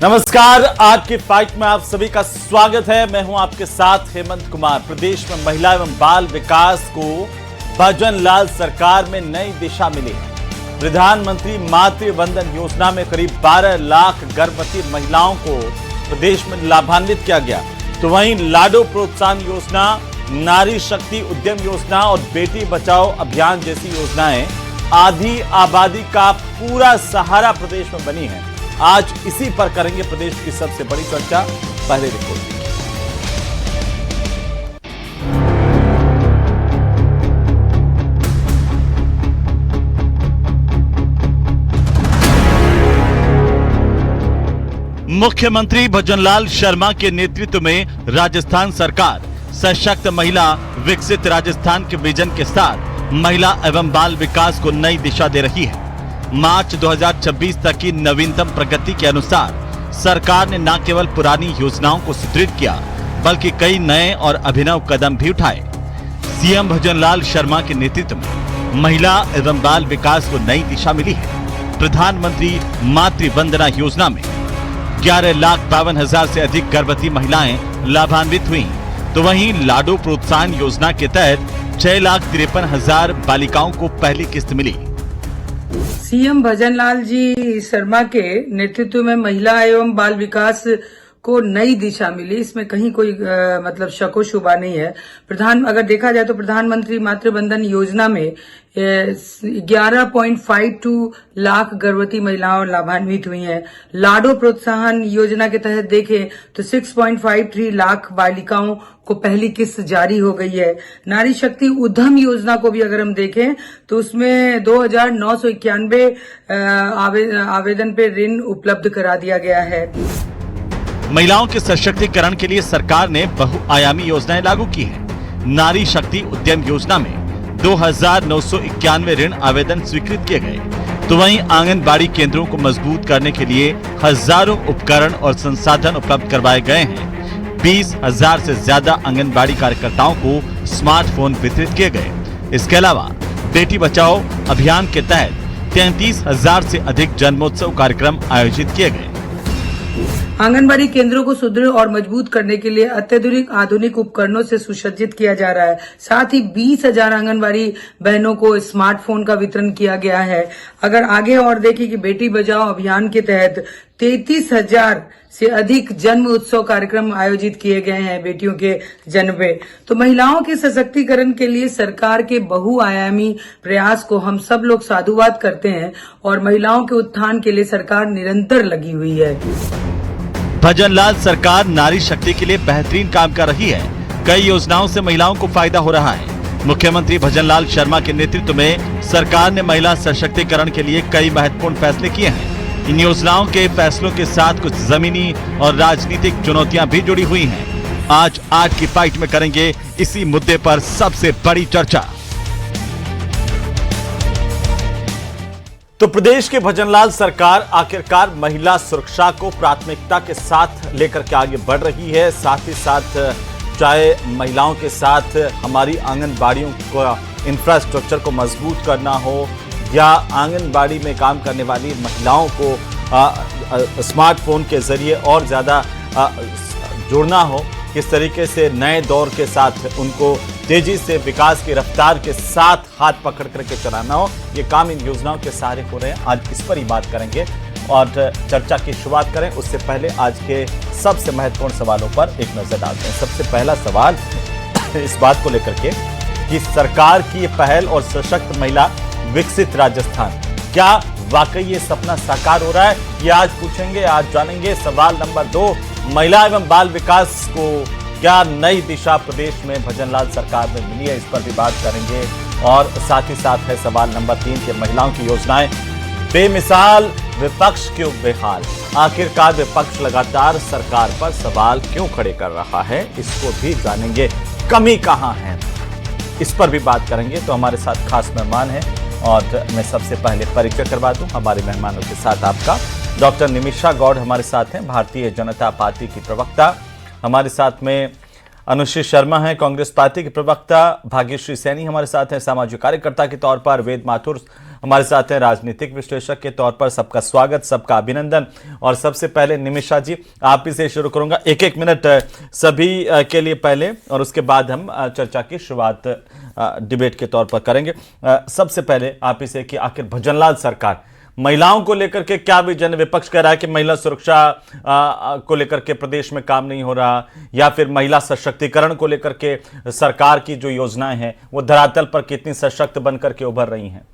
नमस्कार, आज की फाइट में आप सभी का स्वागत है। मैं हूं आपके साथ हेमंत कुमार। प्रदेश में महिला एवं बाल विकास को भजन लाल सरकार में नई दिशा मिली है। प्रधानमंत्री मातृ वंदन योजना में करीब 12 लाख गर्भवती महिलाओं को प्रदेश में लाभान्वित किया गया। तो वहीं लाडो प्रोत्साहन योजना, नारी शक्ति उद्यम योजना और बेटी बचाओ अभियान जैसी योजनाएं आधी आबादी का पूरा सहारा प्रदेश में बनी है। आज इसी पर करेंगे प्रदेश की सबसे बड़ी चर्चा। पहले रिपोर्ट। मुख्यमंत्री भजनलाल शर्मा के नेतृत्व में राजस्थान सरकार सशक्त महिला विकसित राजस्थान के विजन के साथ महिला एवं बाल विकास को नई दिशा दे रही है। मार्च 2026 तक की नवीनतम प्रगति के अनुसार सरकार ने न केवल पुरानी योजनाओं को सुदृढ़ किया, बल्कि कई नए और अभिनव कदम भी उठाए। सीएम भजनलाल शर्मा के नेतृत्व में महिला एवं बाल विकास को नई दिशा मिली है। प्रधानमंत्री मातृ वंदना योजना में 11,52,000 से अधिक गर्भवती महिलाएं लाभान्वित हुई। तो वहीं लाडो प्रोत्साहन योजना के तहत 6,53,000 बालिकाओं को पहली किस्त मिली। सीएम भजनलाल जी शर्मा के नेतृत्व में महिला एवं बाल विकास को नई दिशा मिली, इसमें कहीं कोई मतलब शको शुबा नहीं है। अगर देखा जाए तो प्रधानमंत्री मातृ वंदन योजना में 11.52 लाख गर्भवती महिलाओं लाभान्वित हुई हैं। लाडो प्रोत्साहन योजना के तहत देखें तो 6.53 लाख बालिकाओं को पहली किस्त जारी हो गई है। नारी शक्ति उद्यम योजना को भी अगर हम देखें तो उसमें 2,991 आवेदन पे ऋण उपलब्ध करा दिया गया है। महिलाओं के सशक्तिकरण के लिए सरकार ने बहुआयामी योजनाएं लागू की हैं। नारी शक्ति उद्यम योजना में 2,991 ऋण आवेदन स्वीकृत किए गए। तो वहीं आंगनबाड़ी केंद्रों को मजबूत करने के लिए हजारों उपकरण और संसाधन उपलब्ध करवाए गए हैं। 20,000 से ज्यादा आंगनबाड़ी कार्यकर्ताओं को स्मार्टफोन वितरित किए गए। इसके अलावा बेटी बचाओ अभियान के तहत 33,000 से अधिक जन्मोत्सव कार्यक्रम आयोजित किए गए। आंगनबाड़ी केंद्रों को सुदृढ़ और मजबूत करने के लिए अत्याधुनिक आधुनिक उपकरणों से सुसज्जित किया जा रहा है। साथ ही 20,000 आंगनबाड़ी बहनों को स्मार्टफोन का वितरण किया गया है। अगर आगे और देखें कि बेटी बचाओ अभियान के तहत 33,000 से अधिक जन्म उत्सव कार्यक्रम आयोजित किए गए हैं बेटियों के जन्म पे। तो महिलाओं के सशक्तिकरण के लिए सरकार के बहुआयामी प्रयास को हम सब लोग साधुवाद करते हैं और महिलाओं के उत्थान के लिए सरकार निरंतर लगी हुई है। भजनलाल सरकार नारी शक्ति के लिए बेहतरीन काम कर रही है। कई योजनाओं से महिलाओं को फायदा हो रहा है। मुख्यमंत्री भजनलाल शर्मा के नेतृत्व में सरकार ने महिला सशक्तिकरण के लिए कई महत्वपूर्ण फैसले किए हैं। इन योजनाओं के फैसलों के साथ कुछ जमीनी और राजनीतिक चुनौतियां भी जुड़ी हुई हैं। आज की फाइट में करेंगे इसी मुद्दे पर सबसे बड़ी चर्चा। तो प्रदेश के भजनलाल सरकार आखिरकार महिला सुरक्षा को प्राथमिकता के साथ लेकर के आगे बढ़ रही है। साथ ही साथ चाहे महिलाओं के साथ हमारी आंगनबाड़ियों का इंफ्रास्ट्रक्चर को मजबूत करना हो या आंगनबाड़ी में काम करने वाली महिलाओं को स्मार्टफोन के जरिए और ज़्यादा जोड़ना हो, किस तरीके से नए दौर के साथ उनको तेजी से विकास की रफ्तार के साथ हाथ पकड़ करके चलाना हो, ये काम इन योजनाओं के सहारे हो रहे हैं। आज इस पर ही बात करेंगे और चर्चा की शुरुआत करें। उससे पहले आज के सबसे महत्वपूर्ण सवालों पर एक नजर डालते हैं। सबसे पहला सवाल इस बात को लेकर के कि सरकार की ये पहल और सशक्त महिला विकसित राजस्थान, क्या वाकई ये सपना साकार हो रहा है? ये आज पूछेंगे, आज जानेंगे। सवाल नंबर 2, महिला एवं बाल विकास को क्या नई दिशा प्रदेश में भजनलाल सरकार में मिली है? इस पर भी बात करेंगे। और साथ ही साथ है सवाल नंबर 3 के महिलाओं की योजनाएं बेमिसाल, विपक्ष क्यों बेहाल? आखिरकार विपक्ष लगातार सरकार पर सवाल क्यों खड़े कर रहा है? इसको भी जानेंगे। कमी कहां है, इस पर भी बात करेंगे। तो हमारे साथ खास मेहमान हैं और मैं सबसे पहले परिचय करवा दूं हमारे मेहमानों के साथ आपका। डॉक्टर निमिषा गौड़ हमारे साथ हैं, भारतीय जनता पार्टी की प्रवक्ता। हमारे साथ में अनुश्री शर्मा हैं, कांग्रेस पार्टी के प्रवक्ता। भाग्यश्री सैनी हमारे साथ हैं, सामाजिक कार्यकर्ता के तौर पर। वेद माथुर हमारे साथ हैं राजनीतिक विश्लेषक के तौर पर। सबका स्वागत, सबका अभिनंदन। और सबसे पहले निमिषा जी, आप ही से शुरू करूंगा। एक एक मिनट सभी के लिए पहले, और उसके बाद हम चर्चा की शुरुआत डिबेट के तौर पर करेंगे। सबसे पहले आप ही से कि आखिर भजनलाल सरकार महिलाओं को लेकर के क्या विजन, विपक्ष कह रहा है कि महिला सुरक्षा को लेकर के प्रदेश में काम नहीं हो रहा, या फिर महिला सशक्तिकरण को लेकर के सरकार की जो योजनाएं हैं वो धरातल पर कितनी सशक्त बनकर के उभर रही हैं?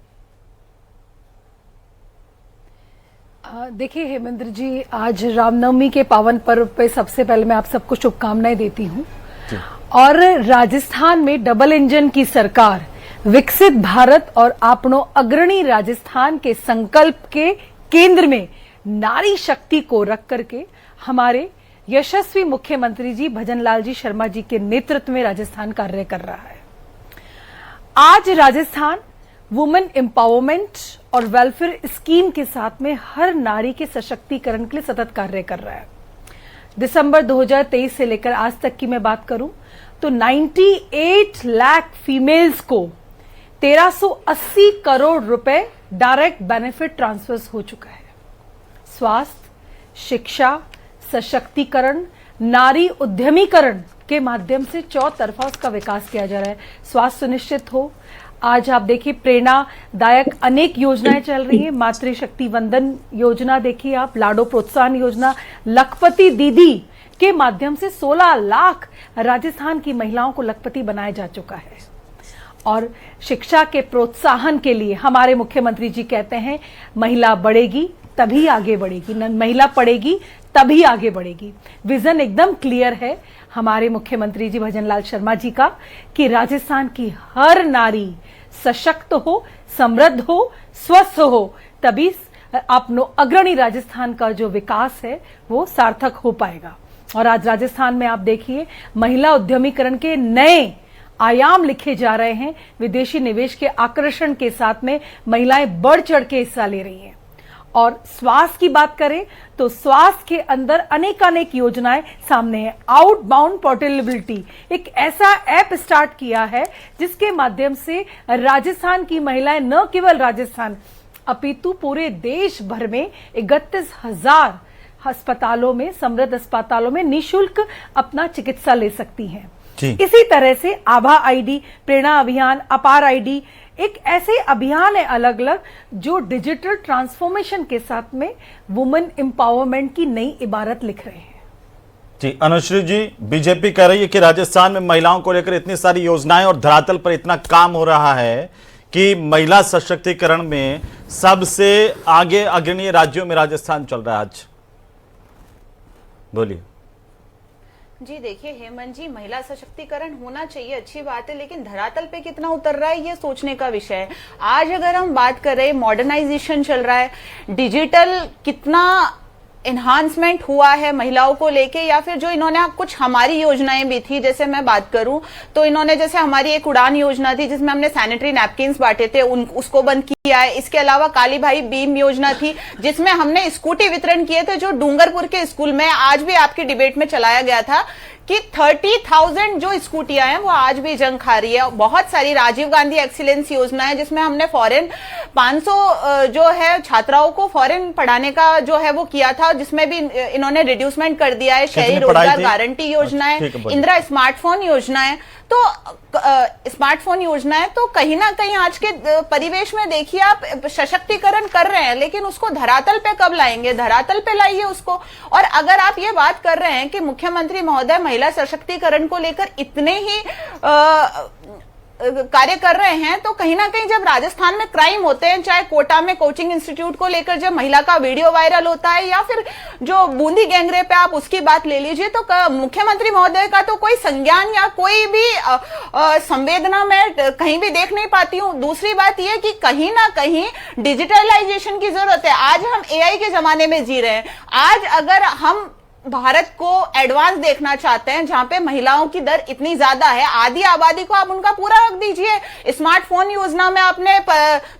देखिए हेमेंद्र जी, आज रामनवमी के पावन पर्व पे सबसे पहले मैं आप सबको शुभकामनाएं देती हूं। और राजस्थान में डबल इंजन की सरकार, विकसित भारत और आपनो अग्रणी राजस्थान के संकल्प के केंद्र में नारी शक्ति को रख करके हमारे यशस्वी मुख्यमंत्री जी भजनलाल जी शर्मा जी के नेतृत्व में राजस्थान कार्य कर रहा है। आज राजस्थान वुमेन एम्पावरमेंट और वेलफेयर स्कीम के साथ में हर नारी के सशक्तिकरण के लिए सतत कार्य कर रहा है। दिसंबर 2023 से लेकर आज तक की मैं बात करूं तो 98 लाख फीमेल्स को 1380 करोड़ रुपए डायरेक्ट बेनिफिट ट्रांसफर्स हो चुका है। स्वास्थ्य, शिक्षा, सशक्तिकरण, नारी उद्यमीकरण के माध्यम से चौतरफा उसका विकास किया जा रहा है। स्वास्थ्य सुनिश्चित हो, आज आप देखिए प्रेरणादायक अनेक योजनाएं चल रही है। मातृशक्ति वंदन योजना देखिए आप, लाडो प्रोत्साहन योजना, लखपति दीदी के माध्यम से 16 लाख राजस्थान की महिलाओं को लखपति बनाया जा चुका है। और शिक्षा के प्रोत्साहन के लिए हमारे मुख्यमंत्री जी कहते हैं महिला बढ़ेगी तभी आगे बढ़ेगी, महिला पढ़ेगी तभी आगे बढ़ेगी। विजन एकदम क्लियर है हमारे मुख्यमंत्री जी भजनलाल शर्मा जी का कि राजस्थान की हर नारी सशक्त हो, समृद्ध हो, स्वस्थ हो, तभी अपनो अग्रणी राजस्थान का जो विकास है वो सार्थक हो पाएगा। और आज राजस्थान में आप देखिए महिला उद्यमीकरण के नए आयाम लिखे जा रहे हैं। विदेशी निवेश के आकर्षण के साथ में महिलाएं बढ़ चढ़ के हिस्सा ले रही हैं। और स्वास्थ्य की बात करें तो स्वास्थ्य के अंदर अनेकानेक योजनाएं सामने है। आउटबाउंड पोर्टेबिलिटी एक ऐसा ऐप स्टार्ट किया है जिसके माध्यम से राजस्थान की महिलाएं न केवल राजस्थान अपितु पूरे देश भर में 31,000 अस्पतालों में, समृद्ध अस्पतालों में निःशुल्क अपना चिकित्सा ले सकती हैं। इसी तरह से आभा आईडी, प्रेरणा अभियान, अपार आईडी एक ऐसे अभियान है अलग अलग जो डिजिटल ट्रांसफॉर्मेशन के साथ में वुमेन एम्पावरमेंट की नई इबारत लिख रहे हैं। जी अनुश्री जी, बीजेपी कह रही है कि राजस्थान में महिलाओं को लेकर इतनी सारी योजनाएं और धरातल पर इतना काम हो रहा है कि महिला सशक्तिकरण में सबसे आगे अग्रणी राज्यों में राजस्थान चल रहा है। आज बोलिए। जी देखिए हेमंत जी, महिला सशक्तिकरण होना चाहिए, अच्छी बात है, लेकिन धरातल पे कितना उतर रहा है ये सोचने का विषय है। आज अगर हम बात करें, मॉडर्नाइजेशन चल रहा है, डिजिटल कितना एनहांसमेंट हुआ है महिलाओं को लेके, या फिर जो इन्होंने कुछ हमारी योजनाएं भी थी, जैसे मैं बात करूं तो इन्होंने जैसे हमारी एक उड़ान योजना थी जिसमें हमने सैनिटरी नैपकिन्स बांटे थे, उसको बंद किया है। इसके अलावा काली भाई बीम योजना थी जिसमें हमने स्कूटी वितरण किए थे, जो डूंगरपुर के स्कूल में आज भी आपकी डिबेट में चलाया गया था कि 30,000 जो स्कूटियां हैं वो आज भी जंग खा रही है। बहुत सारी राजीव गांधी एक्सीलेंस योजना है जिसमें हमने फॉरेन 500 जो है छात्राओं को फॉरेन पढ़ाने का जो है वो किया था, जिसमें भी इन्होंने रिड्यूसमेंट कर दिया है। शहरी रोजगार गारंटी योजना है, इंदिरा स्मार्टफोन योजना है। तो स्मार्टफोन योजना है, तो कहीं ना कहीं आज के परिवेश में देखिए आप सशक्तिकरण कर रहे हैं, लेकिन उसको धरातल पे कब लाएंगे? धरातल पे लाइए उसको। और अगर आप ये बात कर रहे हैं कि मुख्यमंत्री महोदय महिला सशक्तिकरण को लेकर इतने ही कार्य कर रहे हैं, तो कहीं ना कहीं जब राजस्थान में क्राइम होते हैं, चाहे कोटा में कोचिंग इंस्टीट्यूट को लेकर जब महिला का वीडियो वायरल होता है, या फिर जो बूंदी गैंगरेप पे आप उसकी बात ले लीजिए, तो मुख्यमंत्री महोदय का तो कोई संज्ञान या कोई भी संवेदना मैं कहीं भी देख नहीं पाती हूं। दूसरी बात यह कि कहीं ना कहीं डिजिटलाइजेशन की जरूरत है। आज हम एआई के जमाने में जी रहे हैं। आज अगर हम भारत को एडवांस देखना चाहते हैं, जहां पे महिलाओं की दर इतनी ज्यादा है, आधी आबादी को आप उनका पूरा हक दीजिए। स्मार्टफोन योजना में आपने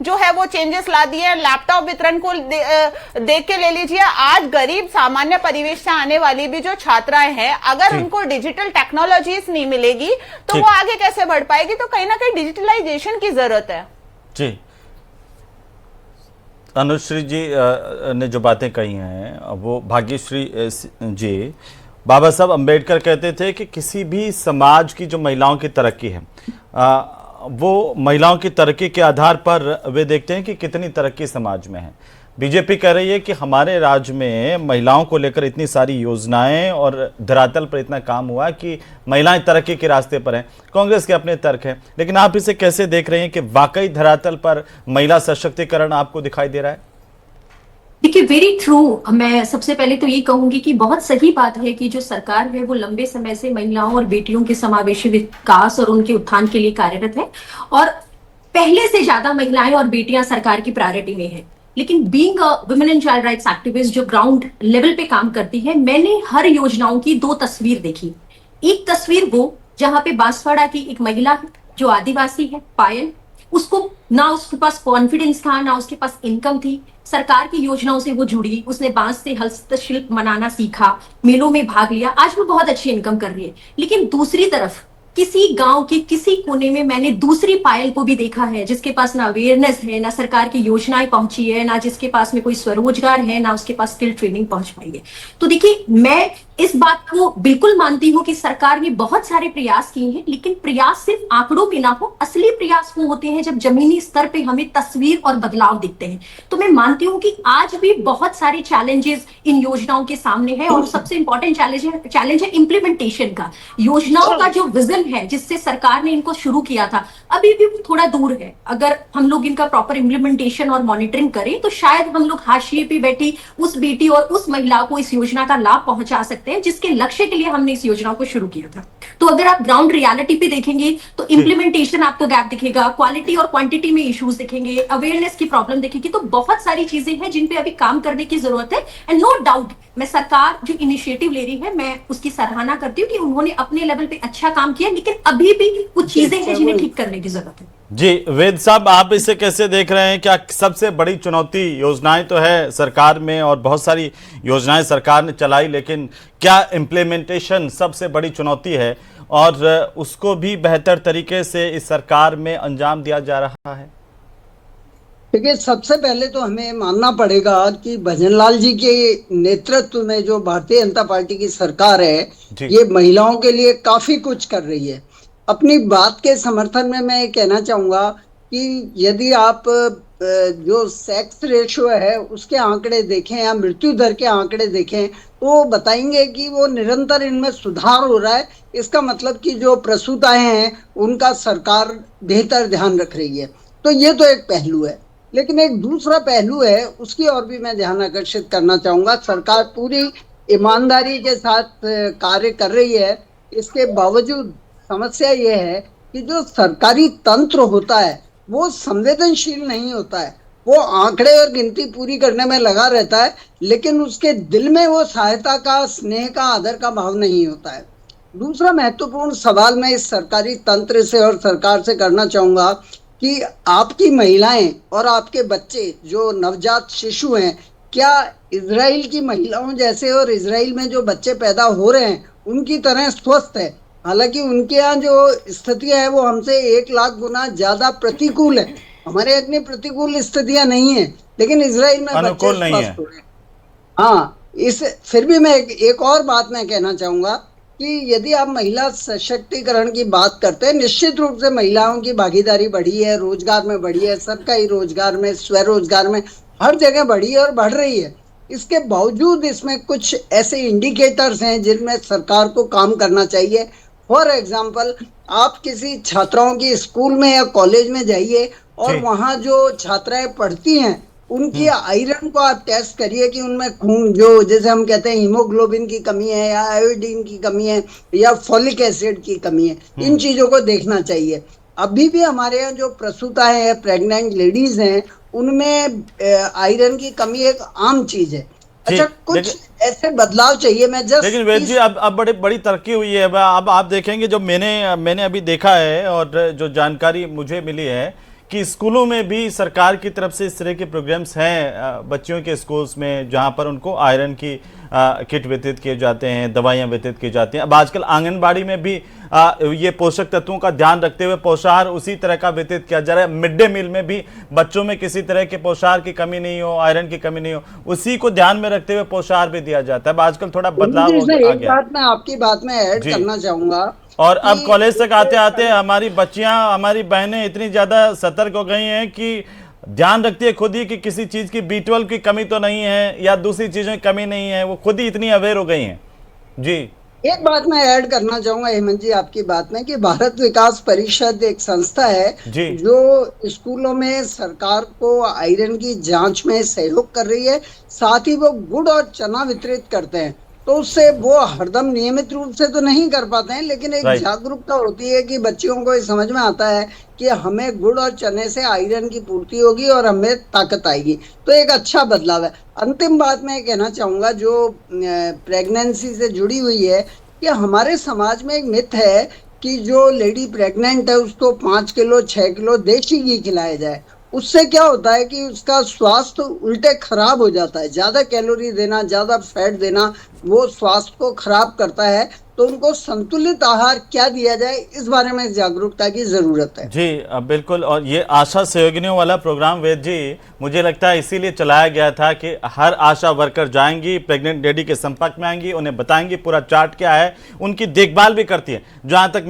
जो है वो चेंजेस ला दिए, लैपटॉप वितरण को देख के ले लीजिए। आज गरीब सामान्य परिवेश से आने वाली भी जो छात्राएं हैं, अगर उनको डिजिटल टेक्नोलॉजीज नहीं मिलेगी तो वो आगे कैसे बढ़ पाएगी? तो कहीं ना कहीं डिजिटलाइजेशन की जरूरत है। जी अनुश्री जी ने जो बातें कही हैं वो भाग्यश्री जी, बाबा साहब अंबेडकर कहते थे कि किसी भी समाज की जो महिलाओं की तरक्की है वो महिलाओं की तरक्की के आधार पर वे देखते हैं कि कितनी तरक्की समाज में है। बीजेपी कह रही है कि हमारे राज्य में महिलाओं को लेकर इतनी सारी योजनाएं और धरातल पर इतना काम हुआ कि महिलाएं तरक्की के रास्ते पर हैं। कांग्रेस के अपने तर्क हैं, लेकिन आप इसे कैसे देख रहे हैं कि वाकई धरातल पर महिला सशक्तिकरण आपको दिखाई दे रहा है? देखिए, वेरी ट्रू। मैं सबसे पहले तो ये कहूंगी कि बहुत सही बात है कि जो सरकार है वो लंबे समय से महिलाओं और बेटियों के समावेशी विकास और उनके उत्थान के लिए कार्यरत है, और पहले से ज्यादा महिलाएं और बेटियां सरकार की प्रायोरिटी में है। लेकिन being a women and child rights activist जो ग्राउंड लेवल पे काम करती है, मैंने हर योजनाओं की दो तस्वीर देखी। एक तस्वीर वो जहां पे बांसवाड़ा की एक महिला है जो आदिवासी है, पायल, उसको ना उसके पास कॉन्फिडेंस था, ना उसके पास इनकम थी। सरकार की योजनाओं से वो जुड़ी, उसने बांस से हस्तशिल्प बनाना सीखा, मेलों में भाग लिया, आज वो बहुत अच्छी इनकम कर रही है। लेकिन दूसरी तरफ किसी गांव के किसी कोने में मैंने दूसरी पायल को भी देखा है जिसके पास ना अवेयरनेस है, ना सरकार की योजनाएं पहुंची है, ना जिसके पास में कोई स्वरोजगार है, ना उसके पास स्किल ट्रेनिंग पहुंच पाई है। तो देखिए, मैं इस बात को बिल्कुल मानती हूं कि सरकार ने बहुत सारे प्रयास किए हैं, लेकिन प्रयास सिर्फ आंकड़ों पे ना हो, असली प्रयास वो होते हैं जब जमीनी स्तर पे हमें तस्वीर और बदलाव दिखते हैं। तो मैं मानती हूं कि आज भी बहुत सारे चैलेंजेस इन योजनाओं के सामने है, और सबसे इंपॉर्टेंट चैलेंज है इम्प्लीमेंटेशन का। योजनाओं का जो विजन है जिससे सरकार ने इनको शुरू किया था, अभी भी थोड़ा दूर है। अगर हम लोग इनका प्रॉपर इम्प्लीमेंटेशन और मॉनिटरिंग करें तो शायद हम लोग हाशिए पे बैठी उस बेटी और उस महिला को इस योजना का लाभ पहुंचा सकते हैं जिसके लक्ष्य के लिए हमने इस योजना को शुरू किया था। तो अगर आप ग्राउंड रियलिटी पे देखेंगे तो इम्प्लीमेंटेशन आपको गैप दिखेगा, क्वालिटी और क्वांटिटी में इश्यूज दिखेंगे, अवेयरनेस की प्रॉब्लम दिखेगी। तो बहुत सारी चीजें हैं जिन पे अभी काम करने की जरूरत है। एंड नो डाउट, मैं सरकार जो इनिशिएटिव ले रही है मैं उसकी सराहना करती हूँ कि उन्होंने अपने लेवल पे अच्छा काम किया, लेकिन अभी भी कुछ चीजें हैं जिन्हें ठीक करने की जरूरत है। जी वेद साहब, आप इसे कैसे देख रहे हैं? क्या सबसे बड़ी चुनौती, योजनाएं तो है सरकार में और बहुत सारी योजनाएं सरकार ने चलाई, लेकिन क्या इम्प्लीमेंटेशन सबसे बड़ी चुनौती है और उसको भी बेहतर तरीके से इस सरकार में अंजाम दिया जा रहा है? देखिए, सबसे पहले तो हमें मानना पड़ेगा कि भजनलाल जी के नेतृत्व में जो भारतीय जनता पार्टी की सरकार है, ये महिलाओं के लिए काफी कुछ कर रही है। अपनी बात के समर्थन में मैं कहना चाहूंगा कि यदि आप जो सेक्स रेशियो है उसके आंकड़े देखें या मृत्यु दर के आंकड़े देखें तो बताएंगे कि वो निरंतर इनमें सुधार हो रहा है। इसका मतलब कि जो प्रसूताएं हैं उनका सरकार बेहतर ध्यान रख रही है। तो ये तो एक पहलू है, लेकिन एक दूसरा पहलू है, उसकी ओर भी मैं ध्यान आकर्षित करना चाहूंगा। सरकार पूरी ईमानदारी के साथ कार्य कर रही है, इसके बावजूद समस्या ये है कि जो सरकारी तंत्र होता है वो संवेदनशील नहीं होता है। वो आंकड़े और गिनती पूरी करने में लगा रहता है, लेकिन उसके दिल में वो सहायता का, स्नेह का, आदर का भाव नहीं होता है। दूसरा महत्वपूर्ण सवाल मैं इस सरकारी तंत्र से और सरकार से करना चाहूंगा कि आपकी महिलाएं और आपके बच्चे जो नवजात शिशु हैं, क्या इजराइल की महिलाओं जैसे और इजराइल में जो बच्चे पैदा हो रहे हैं उनकी तरह स्वस्थ है? हालांकि उनके यहाँ जो स्थितियां हैं वो हमसे 1 लाख गुना ज्यादा प्रतिकूल है। हमारे इतनी प्रतिकूल स्थितियां नहीं है, लेकिन इजराइल में बच्चे स्वस्थ हो रहे हैं। हाँ, इस फिर भी मैं एक और बात मैं कहना चाहूंगा कि यदि आप महिला सशक्तिकरण की बात करते हैं, निश्चित रूप से महिलाओं की भागीदारी बढ़ी है, रोजगार में बढ़ी है, सरकारी रोजगार में, स्वरोजगार में, हर जगह बढ़ी है और बढ़ रही है। इसके बावजूद इसमें कुछ ऐसे इंडिकेटर्स हैं जिनमें सरकार को काम करना चाहिए। फॉर एग्जाम्पल, आप किसी छात्राओं की स्कूल में या कॉलेज में जाइए और वहाँ जो छात्राएं पढ़ती हैं उनकी आयरन को आप टेस्ट करिए कि उनमें खून, जो जैसे हम कहते हैं हीमोग्लोबिन की कमी है या आयोडीन की कमी है या फॉलिक एसिड की कमी है, इन चीजों को देखना चाहिए। अभी भी हमारे यहाँ जो प्रसूताएं हैं, प्रेग्नेंट लेडीज हैं, उनमें आयरन की कमी एक आम चीज है। अच्छा, कुछ ऐसे बदलाव चाहिए। मैं जस्ट लेकिन वेद जी, अब बड़ी तरक्की हुई है। अब आप देखेंगे, जो मैंने अभी देखा है और जो जानकारी मुझे मिली है कि स्कूलों में भी सरकार की तरफ से इस तरह के प्रोग्राम्स हैं बच्चियों के स्कूल्स में, जहां पर उनको आयरन की किट वितरित किए जाते हैं, दवाइयां वितरित की जाती हैं। अब आजकल आंगनबाड़ी में भी ये पोषक तत्वों का ध्यान रखते हुए पोषाहार उसी तरह का वितरित किया जा रहा है। मिड डे मील में भी बच्चों में किसी तरह के पोषाहार की कमी नहीं हो, आयरन की कमी नहीं हो, उसी को ध्यान में रखते हुए पोषाहार भी दिया जाता है। अब आजकल थोड़ा बदलाव आ गया। बात मैं आपकी बात में ऐड करना चाहूंगा, और अब कॉलेज तक आते आते हमारी बच्चियां, हमारी बहनें इतनी ज्यादा सतर्क हो गई हैं कि ध्यान रखती है खुद ही कि किसी चीज की B12 की कमी तो नहीं है या दूसरी चीजों की कमी नहीं है, वो खुद ही इतनी अवेयर हो गई हैं। जी, एक बात मैं ऐड करना चाहूंगा हेमंत जी आपकी बात में, कि भारत विकास परिषद एक संस्था है जो स्कूलों में सरकार को आयरन की जांच में सहयोग कर रही है, साथ ही वो गुड़ और चना वितरित करते हैं। तो उससे वो हरदम नियमित रूप से तो नहीं कर पाते हैं, लेकिन एक जागरूकता होती है कि बच्चियों को ये समझ में आता है कि हमें गुड़ और चने से आयरन की पूर्ति होगी और हमें ताकत आएगी। तो एक अच्छा बदलाव है। अंतिम बात मैं कहना चाहूंगा जो प्रेगनेंसी से जुड़ी हुई है, कि हमारे समाज में एक मिथ है कि जो लेडी प्रेग्नेंट है उसको 5 किलो 6 किलो देसी घी खिलाया जाए। उससे क्या होता है कि उसका स्वास्थ्य उल्टे खराब हो जाता है। ज्यादा कैलोरी देना, ज्यादा फैट देना वो स्वास्थ्य को खराब करता है। तो उनको संतुलित आहार क्या दिया जाए, इस बारे में जागरूकता की जरूरत है। जी बिल्कुल। और ये आशा सहयोगिनियों वाला प्रोग्राम वेद जी, मुझे लगता है इसीलिए चलाया गया था कि हर आशा वर्कर जाएंगी, प्रेग्नेंट लेडी के संपर्क में आएंगी, उन्हें बताएंगी पूरा चार्ट क्या है, उनकी देखभाल भी करती है। जहां तक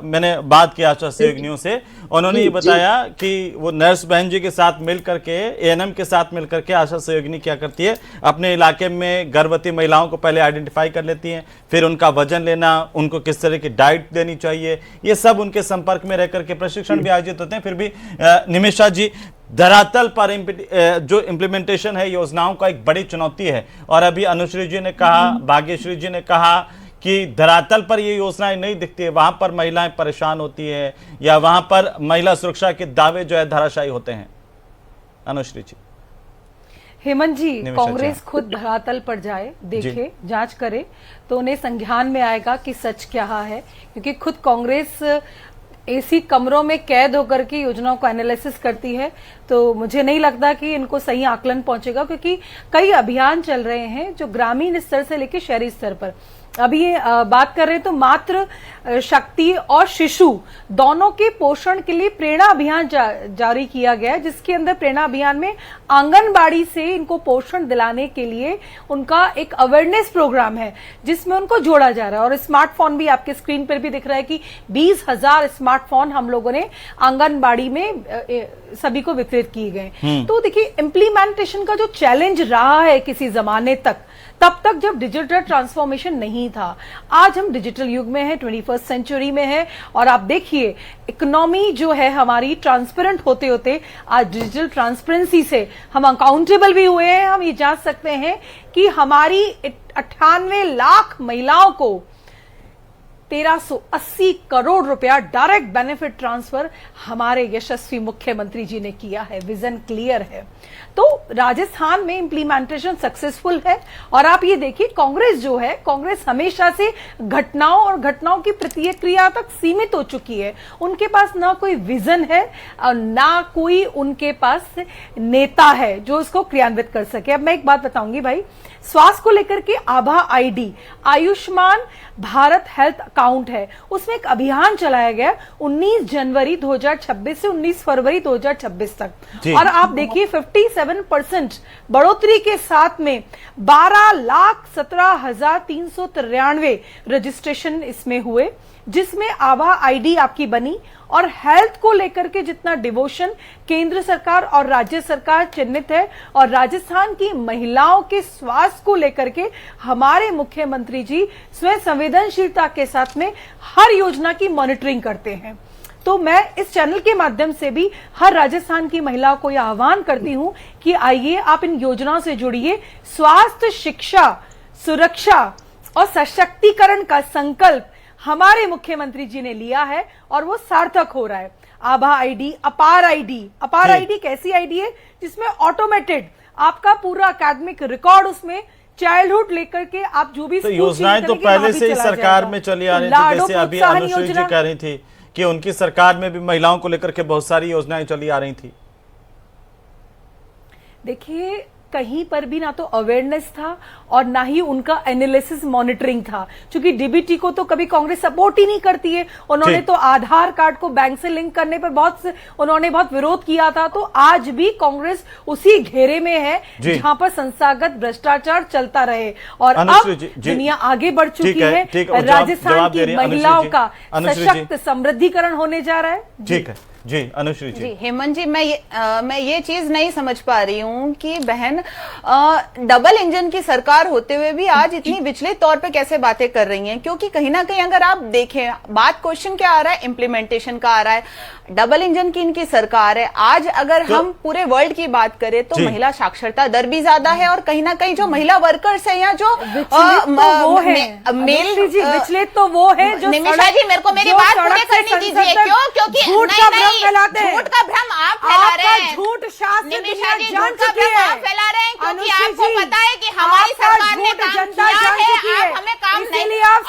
मैंने बात की आशा सहयोगिनियों से, उन्होंने ये बताया कि वो नर्स बहन जी के साथ मिल करके, ANM के साथ मिल करके आशा सहयोगिनी क्या करती है, अपने इलाके में गर्भवती महिलाओं को पहले आइडेंटिफाई कर लेती हैं, फिर उनका वजन लेना, उनको किस तरह की डाइट देनी चाहिए, ये सब उनके संपर्क में रहकर के प्रशिक्षण भी आयोजित होते हैं। फिर भी निमिषा जी, धरातल पर जो इम्प्लीमेंटेशन है योजनाओं का एक बड़ी चुनौती है, और अभी अनुश्री जी ने कहा, भाग्यश्री जी ने कहा कि धरातल पर ये योजनाएं नहीं दिखती है, वहां पर महिलाएं परेशान होती है या वहां पर महिला सुरक्षा के दावे जो है धराशायी होते हैं। अनुश्री जी। हेमंत जी, कांग्रेस खुद धरातल पर जाए, देखे, जांच करे, तो उन्हें संज्ञान में आएगा कि सच क्या है। क्योंकि खुद कांग्रेस एसी कमरों में कैद होकर के योजनाओं को एनालिसिस करती है, तो मुझे नहीं लगता कि इनको सही आकलन पहुंचेगा। क्योंकि कई अभियान चल रहे हैं जो ग्रामीण स्तर से लेकर शहरी स्तर पर। अभी बात कर रहे हैं तो मातृ शक्ति और शिशु दोनों के पोषण के लिए प्रेरणा अभियान जारी किया गया है, जिसके अंदर प्रेरणा अभियान में आंगनबाड़ी से इनको पोषण दिलाने के लिए उनका एक अवेयरनेस प्रोग्राम है, जिसमें उनको जोड़ा जा रहा है। और स्मार्टफोन भी आपके स्क्रीन पर भी दिख रहा है कि 20,000 स्मार्टफोन हम लोगों ने आंगनबाड़ी में सभी को वितरित किए गए। तो देखिए, इम्प्लीमेंटेशन का जो चैलेंज रहा है किसी जमाने तक, तब तक जब डिजिटल ट्रांसफॉर्मेशन नहीं था। आज हम डिजिटल युग में है, 21st सेंचुरी में है, और आप देखिए इकोनॉमी जो है हमारी ट्रांसपेरेंट होते होते आज डिजिटल ट्रांसपेरेंसी से हम अकाउंटेबल भी हुए हैं। हम ये जांच सकते हैं कि हमारी 98 लाख महिलाओं को 1380 करोड़ रुपया डायरेक्ट बेनिफिट ट्रांसफर हमारे यशस्वी मुख्यमंत्री जी ने किया है। विजन क्लियर है। तो राजस्थान में इंप्लीमेंटेशन सक्सेसफुल है। और आप ये देखिए, कांग्रेस जो है, कांग्रेस हमेशा से घटनाओं और घटनाओं की प्रतिक्रिया तक सीमित हो चुकी है। उनके पास ना कोई विजन है और ना कोई उनके पास नेता है जो इसको क्रियान्वित कर सके। अब मैं एक बात बताऊंगी भाई, स्वास्थ्य को लेकर के आभा ID, Ayushman Bharat health account है, उसमें एक अभियान चलाया गया 19 जनवरी 2026 से 19 फरवरी 2026 तक। और आप देखिए 57% बढ़ोतरी के साथ में 12,17,393 रजिस्ट्रेशन इसमें हुए, जिसमें आभा आईडी आपकी बनी। और हेल्थ को लेकर के जितना डिवोशन केंद्र सरकार और राज्य सरकार चिन्हित है, और राजस्थान की महिलाओं के स्वास्थ्य को लेकर के हमारे मुख्यमंत्री जी स्वयं संवेदनशीलता के साथ में हर योजना की मॉनिटरिंग करते हैं। तो मैं इस चैनल के माध्यम से भी हर राजस्थान की महिलाओं को यह आह्वान करती हूं कि आइए आप इन योजनाओं से जुड़िए। स्वास्थ्य, शिक्षा, सुरक्षा और सशक्तिकरण का संकल्प हमारे मुख्यमंत्री जी ने लिया है और वो सार्थक हो रहा है। आभा आईडी, अपार आईडी कैसी आईडी है जिसमें ऑटोमेटेड आपका पूरा एकेडमिक रिकॉर्ड, उसमें चाइल्डहुड लेकर के आप जो भी तो योजनाएं तो पहले से ही सरकार में चली आ रही थी। जैसे अभी अनुश्री जी कह रही थी कि उनकी सरकार में भी महिलाओं को लेकर के बहुत सारी योजनाएं चली आ रही थी? देखिए, कहीं पर भी ना तो अवेयरनेस था और ना ही उनका एनालिसिस मॉनिटरिंग था, क्योंकि डीबीटी को तो कभी कांग्रेस सपोर्ट ही नहीं करती है। उन्होंने तो आधार कार्ड को बैंक से लिंक करने पर उन्होंने बहुत विरोध किया था। तो आज भी कांग्रेस उसी घेरे में है जहां पर संस्थागत भ्रष्टाचार चलता रहे। और अब दुनिया आगे बढ़ चुकी है, राजस्थान की महिलाओं का सशक्त समृद्धिकरण होने जा रहा है। ठीक है जी, अनुश्री जी। हेमंत जी, मैं ये चीज नहीं समझ पा रही हूँ कि बहन डबल इंजन की सरकार होते हुए भी आज इतनी विचलित तौर पे कैसे बातें कर रही हैं। क्योंकि कहीं ना कहीं अगर आप देखें, बात क्वेश्चन क्या आ रहा है, इम्प्लीमेंटेशन का आ रहा है। डबल इंजन की इनकी सरकार है। आज अगर हम पूरे वर्ल्ड की बात करें तो महिला साक्षरता दर भी ज्यादा है, और कहीं ना कहीं जो महिला वर्कर्स है या जो मेल विचलित तो वो है जो निमिषा जी, मेरे को मेरी बात पूरी करनी दीजिए। क्यों? क्योंकि झूठ का भ्रम फैलाते हैं। झूठ का भ्रम आप फैला रहे हैं। झूठ शास्त्र निमिषा जी, झूठ का भ्रम आप फैला रहे हैं, क्योंकि आपको पता है कि हमारी सरकार ने काम किया है। आप हमें काम नहीं, आप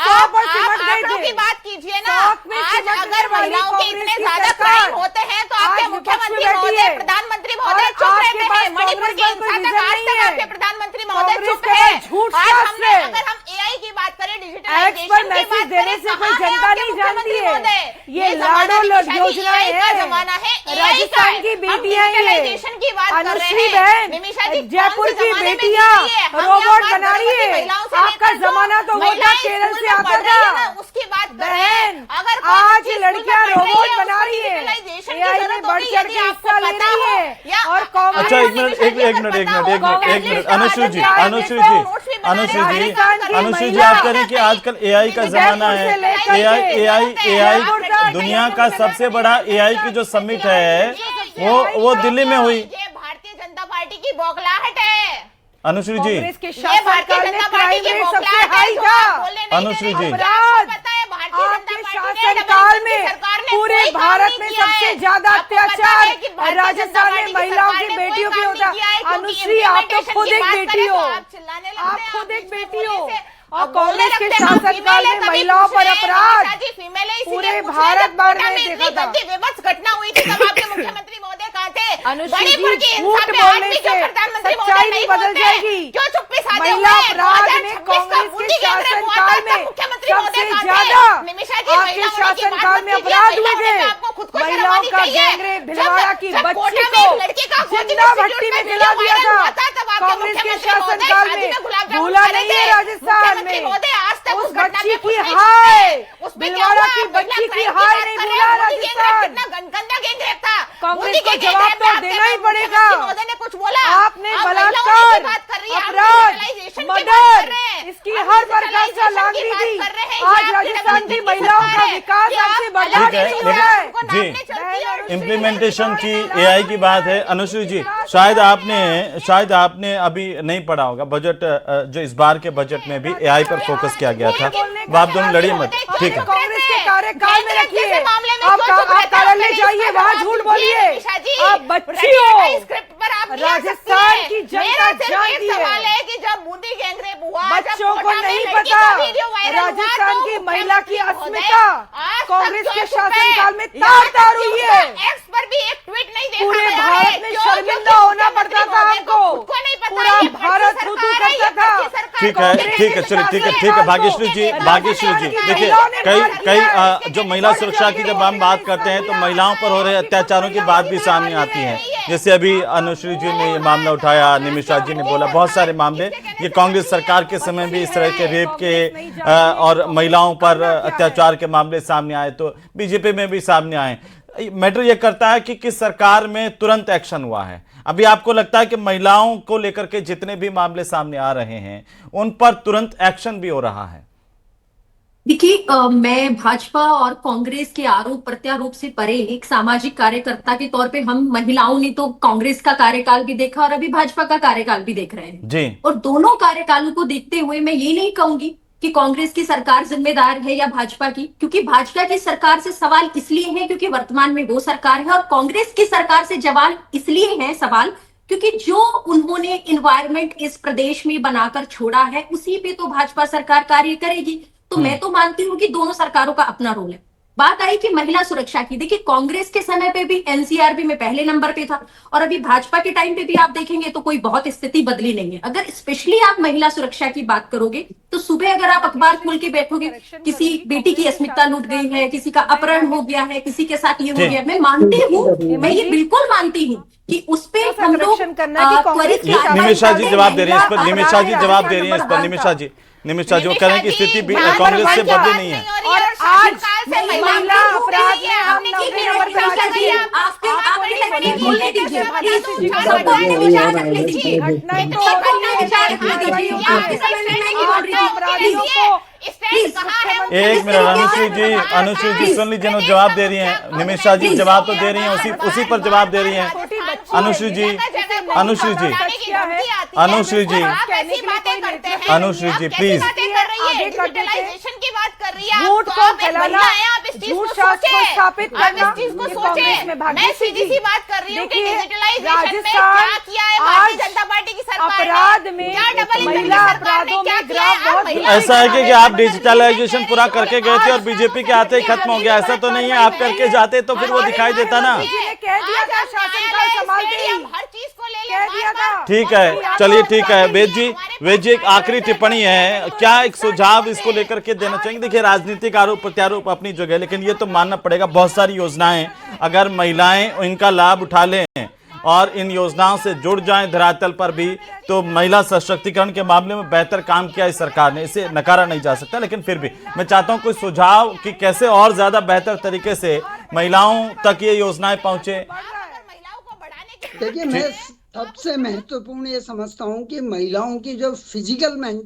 आंकड़ों की बात कीजिए ना। आज अगर महिलाओं के इतने ज्यादा क्राइम होते हैं तो आपके मुख्यमंत्री महोदय, प्रधानमंत्री महोदय चुप रहते हैं। मणिपुर के हिंसा तक आज तक आपके प्रधानमंत्री महोदय चुप है। आज हमने, अगर हम एआई की बात करें, डिजिटलाइजेशन की बात देने से कोई जनता नहीं जानती है। ये लाडो योजना है, जमाना है राजस्थान की बेटियां डिजिटलाइजेशन की बात कर रहे अनुश्री हैं। बहन, निमिषा जी, जयपुर की बेटियां रोबोट बना रही है। आपका जमाना तो वो था केरल से आता था, उसकी बात बहन। आज लड़कियां रोबोट बना रही है, एआई में बढ़ चढ़ के हिस्सा ले रही है। और कांग्रेस, अच्छा, एक मिनट, अनुश्री जी, आप कह रहे हैं कि आजकल एआई का जमाना है। एआई दुनिया का सबसे बड़ा एआई की जो समिट है वो दिल्ली में हुई। ये भारतीय जनता पार्टी की बौखलाहट है अनुश्री जी। कांग्रेस के शासनकाल में क्राइम रेट सबसे हाई था। अनुश्री जी, आपके शासनकाल में पूरे भारत में सबसे ज्यादा अत्याचार राजस्थान में महिलाओं की बेटियों की होता। अनुश्री, आप तो खुद एक बेटी हो, आप खुद एक बेटी हो। और कांग्रेस के शासनकाल में महिलाओं पर अपराध पूरे भारत भर में देखा था। घटना हुई थी तब आपके मुख्यमंत्री महोदय कहाँ थे? अनुश्री जी, झूठ बोलने से सच्चाई नहीं बदल जाएगी। क्यों चुप्पी साधे महिला अपराध में कांग्रेस के शासनकाल में सबसे ज्यादा आपके शासनकाल में अपराध हुए थे। महिलाओं का गैंगरेप, भिलवाड़ा की बच्ची को जिंदा भट्टी में जला दिया था कांग्रेस के शासनकाल में। भूला नहीं है राजस्थान में उस बच्ची की हाय, भिलवाड़ा की बच्ची की हाय नहीं भूला राजस्थान। गंदा गैंगरेप था। कांग्रेस को जवाब तो देना ही पड़ेगा। मोदी ने कुछ बोला? आपने बलात्कार, अपराध, मर्डर, इसकी हर प्रकार से लांघी थी। आज राजस्थान की महिलाओं का विकास आपसे बर्दाश्त नहीं हुआ है जी। इम्प्लीमेंटेशन की एआई की बात है। अनुश्री जी, शायद आपने अभी नहीं पढ़ा होगा बजट, जो इस बार के बजट में भी एआई पर फोकस किया गया था। वो आप दोनों लड़िए मत, ठीक है। कांग्रेस के कार्यकाल में रखिए, आप कार्यालय जाइए, वहाँ झूठ बोलिए। आप बच्ची हो, राजस्थान की जनता जानती है कि जब बूंदी गैंगरेप हुआ, बच्चों को नहीं पता राजस्थान की महिला की अस्मिता कांग्रेस के शासनकाल में तार तार हुई है। एक्स पर भी एक ट्वीट नहीं देखा पूरे गया भारत है। में शर्मिंदा होना पड़ता था हमको, पूरा भारत थू करता था। ठीक है, चलिए, ठीक है। भाग्यश्री जी, देखिए, कई जो महिला सुरक्षा की जब हम बात करते हैं तो महिलाओं पर हो रहे अत्याचारों की बात भी सामने आती है। जैसे अभी अनुश्री जी ने ये मामला उठाया, निमिषा जी ने बोला, बहुत सारे मामले ये कांग्रेस सरकार के समय भी इस तरह के रेप के और महिलाओं पर अत्याचार के मामले सामने आए, तो बीजेपी में भी सामने आए। मैटर ये करता है कि किस सरकार में तुरंत एक्शन हुआ है। अभी आपको लगता है कि महिलाओं को लेकर के जितने भी मामले सामने आ रहे हैं उन पर तुरंत एक्शन भी हो रहा है? देखिए, मैं भाजपा और कांग्रेस के आरोप प्रत्यारोप से परे एक सामाजिक कार्यकर्ता के तौर पे हम महिलाओं ने तो कांग्रेस का कार्यकाल भी देखा और अभी भाजपा का कार्यकाल भी देख रहे हैं जी। और दोनों कार्यकालों को देखते हुए मैं ये नहीं कहूंगी कि कांग्रेस की सरकार जिम्मेदार है या भाजपा की, क्योंकि भाजपा की सरकार से सवाल इसलिए है क्योंकि वर्तमान में वो सरकार है, और कांग्रेस की सरकार से जवाब इसलिए है सवाल क्योंकि जो उन्होंने इन्वायरमेंट इस प्रदेश में बनाकर छोड़ा है उसी पे तो भाजपा सरकार कार्य करेगी। तो मैं तो मानती हूँ कि दोनों सरकारों का अपना रोल है। बात आई कि महिला सुरक्षा की, देखिए कांग्रेस के समय पे भी एनसीआरबी में पहले नंबर पे था और अभी भाजपा के टाइम पे भी आप देखेंगे तो कोई बहुत स्थिति बदली नहीं है। अगर स्पेशली आप महिला सुरक्षा की बात करोगे तो सुबह अगर आप अखबार खोल के बैठोगे, किसी बेटी की अस्मिता लूट गई है, किसी का अपहरण हो गया है, किसी के साथ ये हो गया, मैं मानती हूँ, मैं ये बिल्कुल मानती हूँ कि उस पे हम लोग त्वरित निमिषा जी जवाब दे रही है इस पर, निमिषा जी जवाब दे रही है इस पर, निमिषा जी वो कह रहे हैं कि स्थिति कांग्रेस से बदली नहीं है। और आज महिला अपराध में हम 90 नंबर पे आ चुकी है। एक मिनट अनुश्री जी सुन लीजिए, जवाब दे रही हैं। निमिषा जी जवाब तो दे रही हैं, उसी पर जवाब दे रही हैं। अनुश्री जी प्लीज। डिजिटलाइजेशन की बात कर रही है, झूठ को फैलाना, झूठ शास्त्र को स्थापित करना, इस चीज को सोचे। मैं सीधी सी बात कर रही हूँ कि डिजिटलाइजेशन में क्या किया है भारतीय जनता पार्टी की सरकार ने, अपराध में क्या डबल इंजन की महिला सरकार ने अपराधों क्या में किया है? ग्राफ बहुत ऐसा है कि आप डिजिटलाइजेशन पूरा करके गए थे और बीजेपी के आते ही खत्म हो गया, ऐसा तो नहीं है। आप करके जाते तो फिर वो दिखाई देता ना। कह दिया था शासनकाल संभालते ही, हर चीज को ले कह दिया था। ठीक है, चलिए ठीक है। वेद जी एक आखिरी टिप्पणी है, क्या एक सुझाव इसको लेकर के देना चाहेंगे? देखिए राजनीतिक आरोप प्रत्यारोप अपनी जगह, लेकिन ये तो मानना पड़ेगा बहुत सारी योजनाएं अगर महिलाएं इनका लाभ उठा लें और इन योजनाओं से जुड़ जाएं धरातल पर भी, तो महिला सशक्तिकरण के मामले में बेहतर काम किया इस सरकार ने, इसे नकारा नहीं जा सकता। लेकिन फिर भी मैं चाहता हूं कोई सुझाव कि कैसे और ज्यादा बेहतर तरीके से महिलाओं तक ये योजनाएं पहुंचे। देखिए मैं सबसे महत्वपूर्ण ये समझता हूँ कि महिलाओं की जो फिजिकल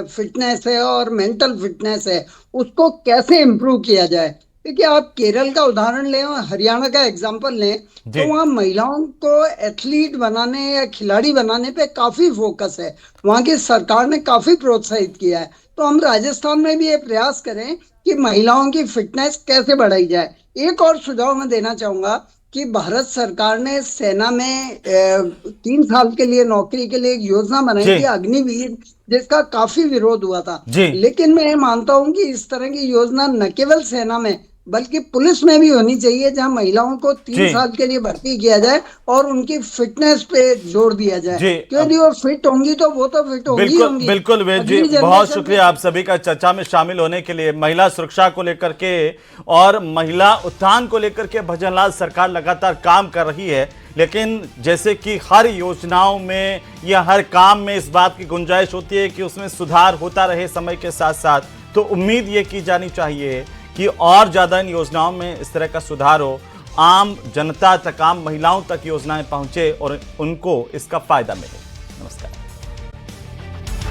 फिटनेस है और मेंटल फिटनेस है उसको कैसे इम्प्रूव किया जाए। देखिए आप केरल का उदाहरण लें और हरियाणा का एग्जांपल लें तो वहाँ महिलाओं को एथलीट बनाने या खिलाड़ी बनाने पे काफी फोकस है, वहाँ की सरकार ने काफी प्रोत्साहित किया है। तो हम राजस्थान में भी ये प्रयास करें कि महिलाओं की फिटनेस कैसे बढ़ाई जाए। एक और सुझाव मैं देना चाहूंगा कि भारत सरकार ने सेना में 3 साल के लिए नौकरी के लिए एक योजना बनाई थी अग्निवीर, जिसका काफी विरोध हुआ था। लेकिन मैं मानता हूं कि इस तरह की योजना न केवल सेना में बल्कि पुलिस में भी होनी चाहिए, जहां महिलाओं को 3 साल के लिए भर्ती किया जाए और उनकी फिटनेस पे जोर दिया जाए, क्योंकि वो फिट होंगी तो वो तो फिट होंगी। बिल्कुल वेद जी, बहुत शुक्रिया आप सभी का चर्चा में शामिल होने के लिए। महिला सुरक्षा को लेकर के और महिला उत्थान को लेकर के भजनलाल सरकार लगातार काम कर रही है, लेकिन जैसे कि हर योजनाओं में या हर काम में इस बात की गुंजाइश होती है कि उसमें सुधार होता रहे समय के साथ साथ, तो उम्मीद ये की जानी चाहिए कि और ज्यादा इन योजनाओं में इस तरह का सुधार हो, आम जनता तक, आम महिलाओं तक योजनाएं पहुंचे और उनको इसका फायदा मिले।